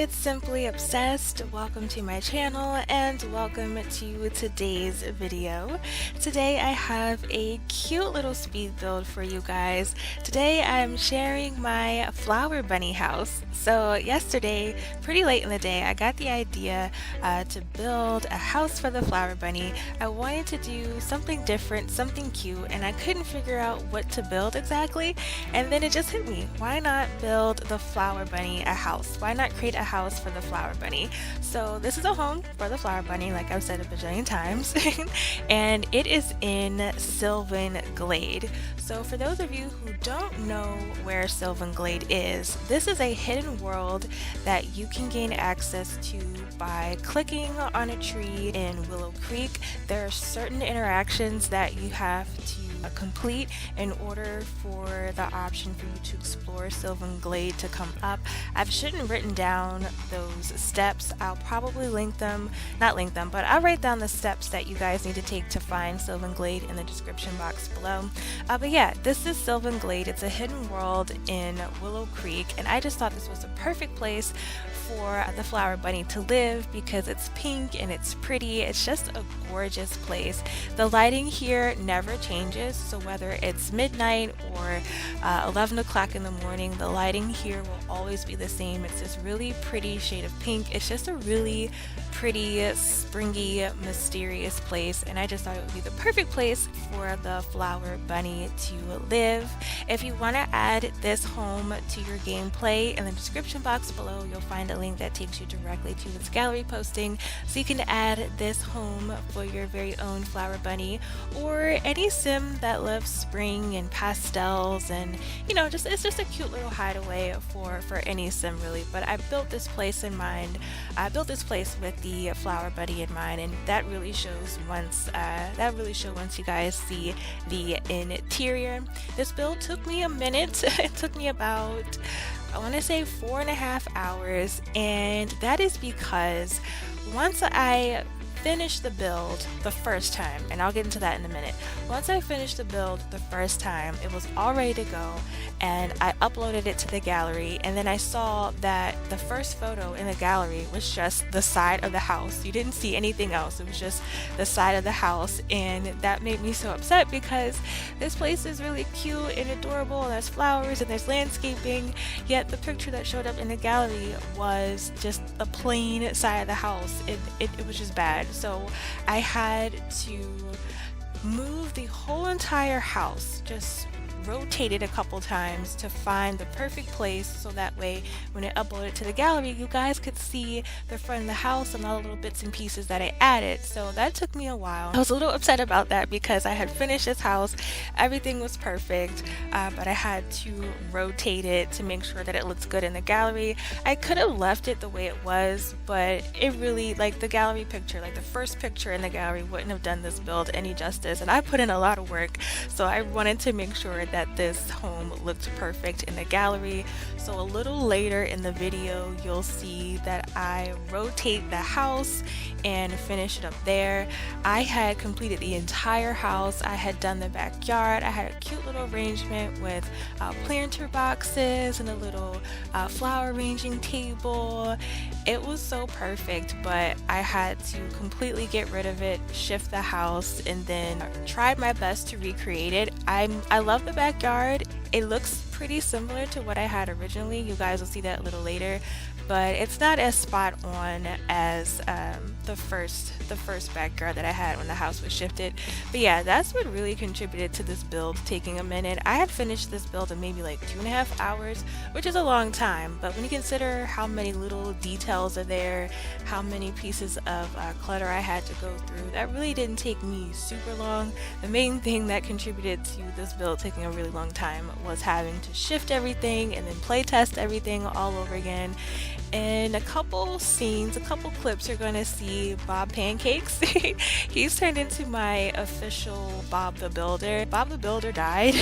it's Simply Obsessed. Welcome to my channel and welcome to today's video. Today I have a cute little speed build for you guys. Today I'm sharing my flower bunny house. So yesterday, pretty late in the day, I got the idea to build a house for the flower bunny. I wanted to do something different, something cute, and I couldn't figure out what to build exactly. And then it just hit me. Why not build the flower bunny a house? Why not create a house for the flower bunny? So this is a home for the flower bunny, like I've said a bajillion times, and it is in Sylvan Glade. So for those of you who don't know where Sylvan Glade is, this is a hidden world that you can gain access to by clicking on a tree in Willow Creek. There are certain interactions that you have to complete in order for the option for you to explore Sylvan Glade to come up. I've shouldn't written down those steps. I'll probably not link them, but I'll write down the steps that you guys need to take to find Sylvan Glade in the description box below. But yeah, this is Sylvan Glade. It's a hidden world in Willow Creek, and I just thought this was a perfect place for the flower bunny to live because it's pink and it's pretty. It's just a gorgeous place. The lighting here never changes, so whether it's midnight or 11 o'clock in the morning, the lighting here will always be the same. It's this really pretty shade of pink. It's just a really pretty, springy, mysterious place, and I just thought it would be the perfect place for the flower bunny to live. If you want to add this home to your gameplay, in the description box below you'll find a link that takes you directly to its gallery posting, so you can add this home for your very own flower bunny, or any sim that loves spring and pastels, and it's just a cute little hideaway for any sim really. But I built this place in mind. I built this place with the flower bunny in mind, and that really shows once you guys see the interior. This build took me a minute. It took me about, I want to say, 4.5 hours, and that is because once I finished the build the first time, and I'll get into that in a minute. Once I finished the build the first time, it was all ready to go, and I uploaded it to the gallery, and then I saw that the first photo in the gallery was just the side of the house. You didn't see anything else. It was just the side of the house, and that made me so upset because this place is really cute and adorable, and there's flowers and there's landscaping, yet the picture that showed up in the gallery was just a plain side of the house. It was just bad. So I had to move the whole entire house, just rotate it a couple times to find the perfect place, so that way when I upload it to the gallery you guys could see the front of the house and all the little bits and pieces that I added. So that took me a while. I was a little upset about that because I had finished this house, everything was perfect, but I had to rotate it to make sure that it looks good in the gallery. I could have left it the way it was, but it really, like the gallery picture, like the first picture in the gallery wouldn't have done this build any justice, and I put in a lot of work, so I wanted to make sure that this home looked perfect in the gallery. So a little later in the video you'll see that I rotate the house and finish it up there. I had completed the entire house. I had done the backyard. I had a cute little arrangement with planter boxes and a little flower arranging table. It was so perfect, but I had to completely get rid of it, shift the house, and then tried my best to recreate it. I love the backyard. It looks pretty similar to what I had originally. You guys will see that a little later, but it's not as spot on as the first backyard that I had when the house was shifted. But yeah, that's what really contributed to this build taking a minute. I had finished this build in maybe like 2.5 hours, which is a long time, but when you consider how many little details are there, how many pieces of clutter I had to go through, that really didn't take me super long. The main thing that contributed to this build taking a really long time was having to shift everything and then play test everything all over again. In a couple scenes, a couple clips, you're going to see Bob Pancakes. He's turned into my official Bob the Builder. Bob the Builder died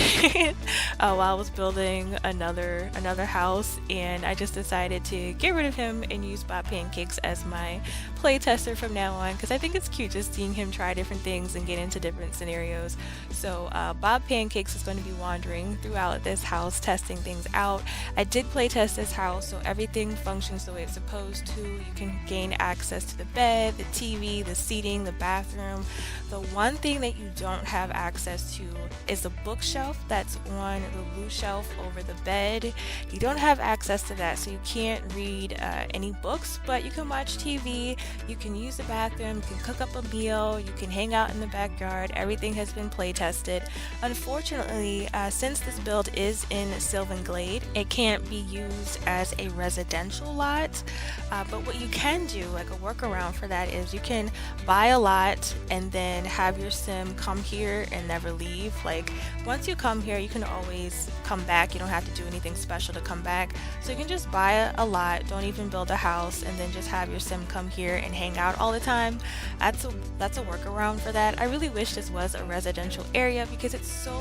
while I was building another house, and I just decided to get rid of him and use Bob Pancakes as my play tester from now on, because I think it's cute just seeing him try different things and get into different scenarios. So Bob Pancakes is going to be wandering throughout this house testing things out. I did play test this house, so everything functions functions the way it's supposed to. You can gain access to the bed, the TV, the seating, the bathroom. The one thing that you don't have access to is a bookshelf that's on the loose shelf over the bed. You don't have access to that, so you can't read any books, but you can watch TV, you can use the bathroom, you can cook up a meal, you can hang out in the backyard. Everything has been play tested. Unfortunately, since this build is in Sylvan Glade, it can't be used as a residential lot, but what you can do, like a workaround for that, is you can buy a lot and then have your sim come here and never leave. Like, once you come here, you can always come back. You don't have to do anything special to come back, so you can just buy a lot, don't even build a house, and then just have your sim come here and hang out all the time. That's a workaround for that. I really wish this was a residential area because it's so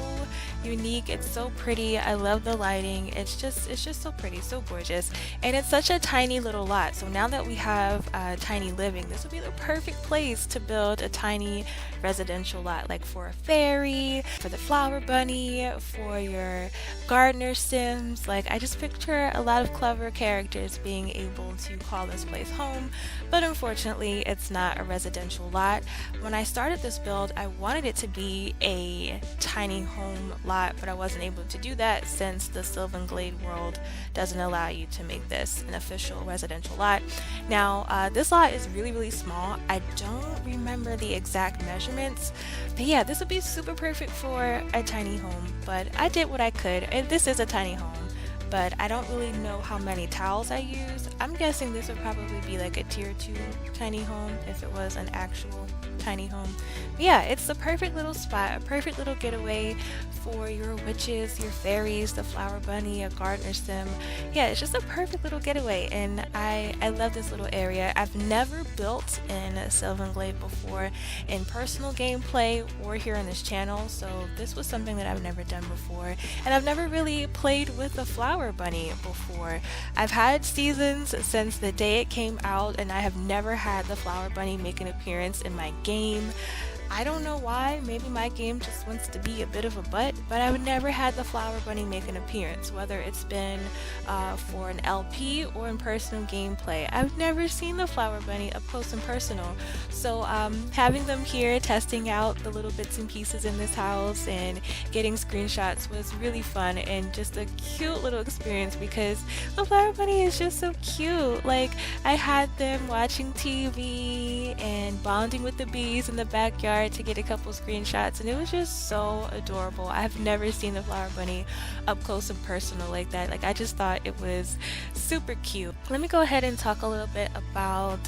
unique, it's so pretty. I love the lighting. It's just so pretty, so gorgeous, and it's such a tiny little lot. So now that we have tiny living, this would be the perfect place to build a tiny residential lot, like for a fairy, for the flower bunny, for your gardener sims. Like, I just picture a lot of clever characters being able to call this place home, but unfortunately it's not a residential lot. When I started this build, I wanted it to be a tiny home lot, but I wasn't able to do that since the Sylvan Glade world doesn't allow you to make this an official residential lot. Now, this lot is really small. I don't remember the exact measurements, but yeah, this would be super perfect for a tiny home, but I did what I could, and this is a tiny home, but I don't really know how many towels I use. I'm guessing this would probably be like a tier 2 tiny home if it was an actual tiny home. But yeah, it's the perfect little spot, a perfect little getaway for your witches, your fairies, the flower bunny, a gardener sim. Yeah, it's just a perfect little getaway, and I love this little area. I've never built in Sylvan Glade before in personal gameplay or here on this channel, so this was something that I've never done before, and I've never really played with a flower bunny before. I've had seasons since the day it came out, and I have never had the flower bunny make an appearance in my game. I don't know why, maybe my game just wants to be a bit of a butt, but I've never had the flower bunny make an appearance, whether it's been for an LP or in personal gameplay. I've never seen the flower bunny up close and personal, so having them here testing out the little bits and pieces in this house and getting screenshots was really fun and just a cute little experience because the flower bunny is just so cute. Like, I had them watching TV and bonding with the bees in the backyard to get a couple screenshots, and it was just so adorable. I've never seen the flower bunny up close and personal like that. Like, I just thought it was super cute. Let me go ahead and talk a little bit about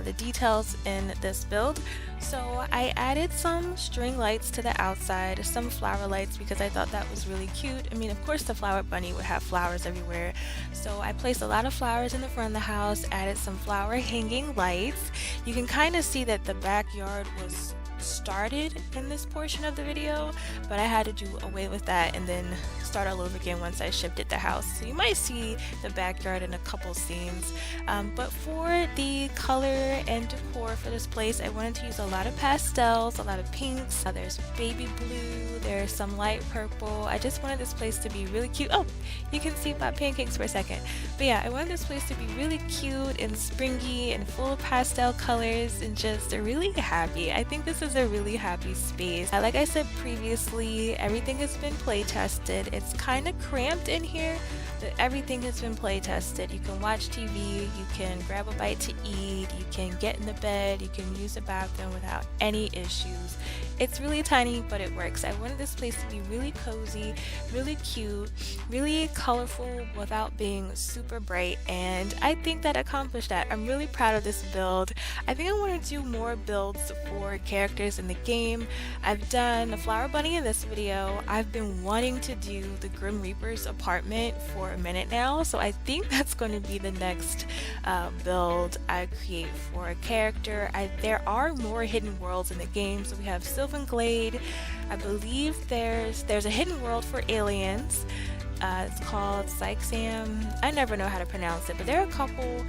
the details in this build. So I added some string lights to the outside, some flower lights, because I thought that was really cute. I mean, of course the flower bunny would have flowers everywhere, so I placed a lot of flowers in the front of the house, added some flower hanging lights. You can kind of see that the backyard was started in this portion of the video, but I had to do away with that and then start all over again once I shifted the house. So you might see the backyard in a couple scenes, but for the color and decor for this place, I wanted to use a lot of pastels, a lot of pinks. There's baby blue, there's some light purple. I just wanted this place to be really cute. Oh, you can see my pancakes for a second. But yeah, I wanted this place to be really cute and springy and full of pastel colors and just really happy. I think this is a really happy space. Like I said previously, everything has been play tested. It's kind of cramped in here, but everything has been play tested. You can watch TV, you can grab a bite to eat, you can get in the bed, you can use the bathroom without any issues. It's really tiny, but it works. I wanted this place to be really cozy, really cute, really colorful without being super bright, and I think that accomplished that. I'm really proud of this build. I think I want to do more builds for characters in the game. I've done the flower bunny in this video. I've been wanting to do the Grim Reaper's apartment for a minute now, so I think that's going to be the next build I create for a character. There are more hidden worlds in the game, so we have Sylvan Glade. I believe there's a hidden world for aliens. It's called Syxam. I never know how to pronounce it, but there are a couple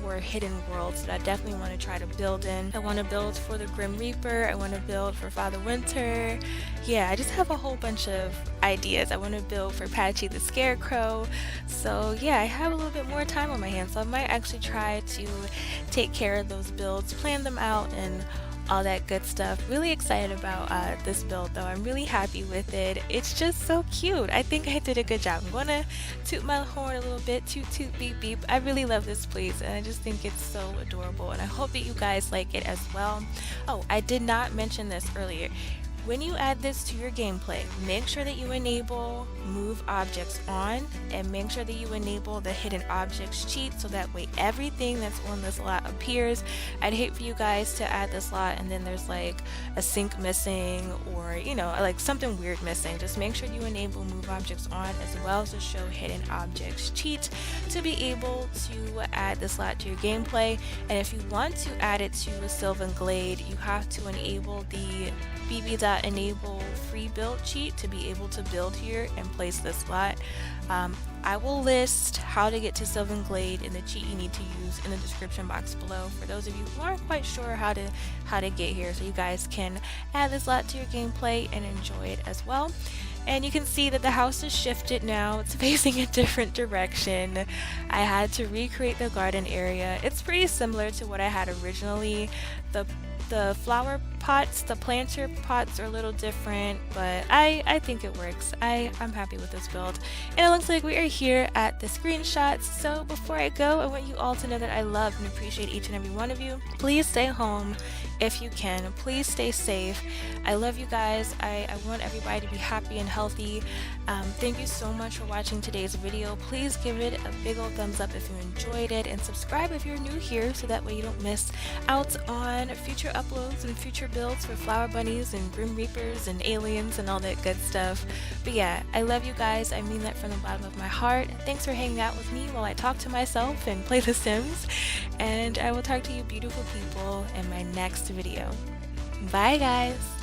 more hidden worlds that I definitely want to try to build in. I want to build for the Grim Reaper. I want to build for Father Winter. Yeah, I just have a whole bunch of ideas. I want to build for Patchy the Scarecrow. So yeah, I have a little bit more time on my hands, so I might actually try to take care of those builds, plan them out, and all that good stuff. Really excited about this build though. I'm really happy with it. It's just so cute. I think I did a good job. I'm gonna toot my horn a little bit, toot toot beep beep. I really love this place and I just think it's so adorable, and I hope that you guys like it as well. Oh, I did not mention this earlier. When you add this to your gameplay, make sure that you enable move objects on, and make sure that you enable the hidden objects cheat, so that way everything that's on this lot appears. I'd hate for you guys to add this lot and then there's like a sink missing, or you know, like something weird missing. Just make sure you enable move objects on, as well as to show hidden objects cheat, to be able to add this lot to your gameplay. And if you want to add it to a Sylvan Glade, you have to enable the bb.enable free build cheat to be able to build here and place this lot. I will list how to get to Sylvan Glade and the cheat you need to use in the description box below for those of you who aren't quite sure how to get here, so you guys can add this lot to your gameplay and enjoy it as well. And you can see that the house is shifted now. It's facing a different direction. I had to recreate the garden area. It's pretty similar to what I had originally. The flower pots, the planter pots are a little different, but I think it works. I'm happy with this build. And it looks like we are here at the screenshots. So before I go, I want you all to know that I love and appreciate each and every one of you. Please stay home if you can. Please stay safe. I love you guys. I want everybody to be happy and healthy. Thank you so much for watching today's video. Please give it a big old thumbs up if you enjoyed it, and subscribe if you're new here, so that way you don't miss out on future uploads and future builds for flower bunnies and grim reapers and aliens and all that good stuff. But yeah, I love you guys. I mean that from the bottom of my heart. Thanks for hanging out with me while I talk to myself and play The Sims, and I will talk to you beautiful people in my next video. Bye guys!